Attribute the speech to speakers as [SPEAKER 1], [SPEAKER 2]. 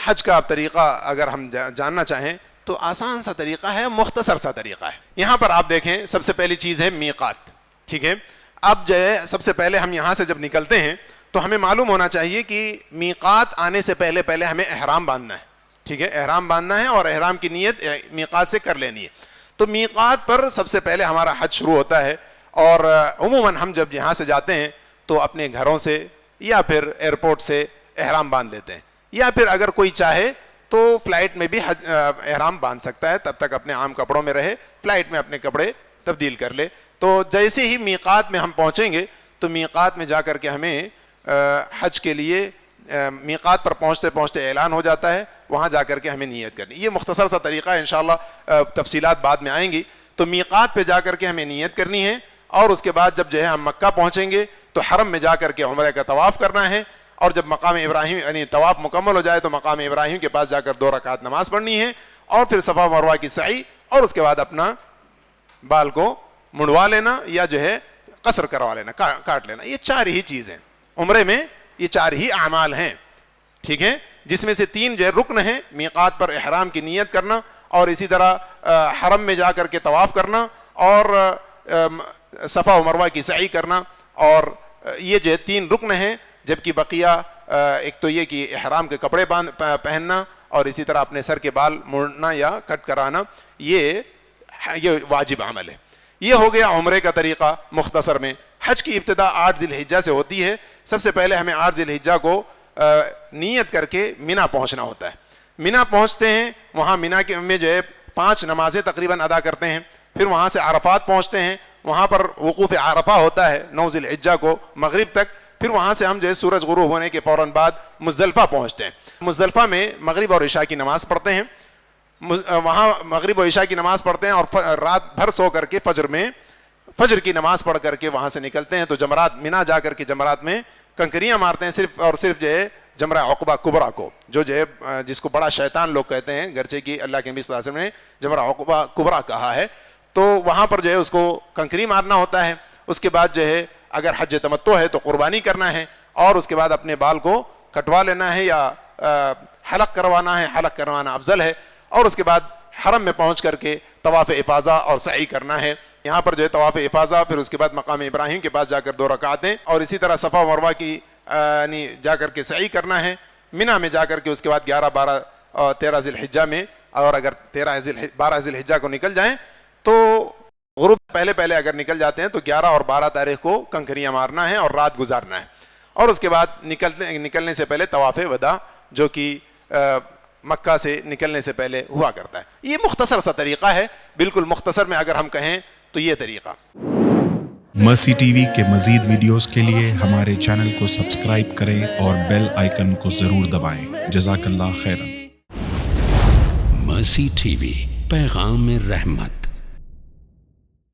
[SPEAKER 1] حج کا طریقہ اگر ہم جاننا چاہیں تو آسان سا طریقہ ہے، مختصر سا طریقہ ہے. یہاں پر آپ دیکھیں سب سے پہلی چیز ہے میقات. ٹھیک ہے، اب جو ہے سب سے پہلے ہم یہاں سے جب نکلتے ہیں تو ہمیں معلوم ہونا چاہیے کہ میقات آنے سے پہلے ہمیں احرام باندھنا ہے. ٹھیک ہے، احرام باندھنا ہے اور احرام کی نیت میقات سے کر لینی ہے. تو میقات پر سب سے پہلے ہمارا حج شروع ہوتا ہے، اور عموماً ہم جب یہاں سے جاتے ہیں تو اپنے گھروں سے یا پھر ایئرپورٹ سے احرام باندھ لیتے ہیں، یا پھر اگر کوئی چاہے تو فلائٹ میں بھی احرام باندھ سکتا ہے، تب تک اپنے عام کپڑوں میں رہے، فلائٹ میں اپنے کپڑے تبدیل کر لے. تو جیسے ہی میقات میں ہم پہنچیں گے تو میقات میں جا کر کے ہمیں حج کے لیے میقات پر پہنچتے پہنچتے اعلان ہو جاتا ہے، وہاں جا کر کے ہمیں نیت کرنی. یہ مختصر سا طریقہ ہے، انشاءاللہ تفصیلات بعد میں آئیں گی. تو میقات پہ جا کر کے ہمیں نیت کرنی ہے، اور اس کے بعد جب جو ہے ہم مکہ پہنچیں گے تو حرم میں جا کر کے عمرہ کا طواف کرنا ہے، اور جب مقام ابراہیم یعنی طواف مکمل ہو جائے تو مقام ابراہیم کے پاس جا کر 2 رکعت نماز پڑھنی ہے، اور پھر صفا مروہ کی سعی، اور اس کے بعد اپنا بال کو منڈوا لینا یا جو ہے قصر کروا لینا، کاٹ لینا. یہ 4 ہی چیزیں عمرے میں، یہ 4 ہی اعمال ہیں. ٹھیک ہے، جس میں سے 3 جو ہے رکن ہیں، میقات پر احرام کی نیت کرنا، اور اسی طرح حرم میں جا کر کے طواف کرنا، اور صفا و مروہ کی سعی کرنا. اور یہ جو ہے 3 رکن ہیں، جبکہ بقیہ ایک تو یہ کہ احرام کے کپڑے پہننا، اور اسی طرح اپنے سر کے بال موڑنا یا کٹ کرانا، یہ واجب عمل ہے. یہ ہو گیا عمرے کا طریقہ مختصر میں. حج کی ابتدا 8 ذی الحجہ سے ہوتی ہے. سب سے پہلے ہمیں 8 ذی الحجہ کو نیت کر کے مینا پہنچنا ہوتا ہے. مینا پہنچتے ہیں، وہاں مینا میں جو ہے 5 نمازیں تقریباً ادا کرتے ہیں. پھر وہاں سے عرفات پہنچتے ہیں، وہاں پر وقوف عرفہ ہوتا ہے 9 ذی الحجہ کو مغرب تک. پھر وہاں سے ہم جو ہے سورج غروب ہونے کے فوراً بعد مزدلفہ پہنچتے ہیں. مزدلفہ میں مغرب اور عشاء کی نماز پڑھتے ہیں. وہاں مغرب و عشاء کی نماز پڑھتے ہیں، اور رات بھر سو کر کے فجر کی نماز پڑھ کر کے وہاں سے نکلتے ہیں. تو جمرات مینا جا کر کے جمرات میں کنکریاں مارتے ہیں، صرف اور صرف جو ہے جمرہ عقبہ کبریٰ کو، جو ہے جس کو بڑا شیطان لوگ کہتے ہیں، گرچہ کہ اللہ کے نبی صلی اللہ علیہ وسلم نے جمرہ عقبہ کبریٰ کہا ہے. تو وہاں پر جو ہے اس کو کنکری مارنا ہوتا ہے. اس کے بعد جو ہے اگر حج تمتع ہے تو قربانی کرنا ہے، اور اس کے بعد اپنے بال کو کٹوا لینا ہے یا حلق کروانا ہے، حلق کروانا افضل ہے. اور اس کے بعد حرم میں پہنچ کر کے طواف افاضہ اور سعی کرنا ہے. یہاں پر جو ہے طواف افاضہ، پھر اس کے بعد مقام ابراہیم کے پاس جا کر 2 رکعتیں، اور اسی طرح صفا و مروہ کی یعنی جا کر کے سعی کرنا ہے. مینا میں جا کر کے اس کے بعد 11، 12 اور 13 ذی الحجہ میں، اور اگر 12 ذی الحجہ کو نکل جائیں تو غروب پہلے اگر نکل جاتے ہیں تو 11 اور 12 تاریخ کو کنکریاں مارنا ہے اور رات گزارنا ہے. اور اس کے بعد نکلنے سے پہلے طواف وداع، جو کہ مکہ سے نکلنے سے پہلے ہوا کرتا ہے. یہ مختصر سا طریقہ ہے، بالکل مختصر میں اگر ہم کہیں تو یہ طریقہ.
[SPEAKER 2] مرسی ٹی وی کے مزید ویڈیوز کے لیے ہمارے چینل کو سبسکرائب کریں اور بیل آئیکن کو ضرور دبائیں. جزاک اللہ خیرا.
[SPEAKER 3] مرسی ٹی وی، پیغام رحمت.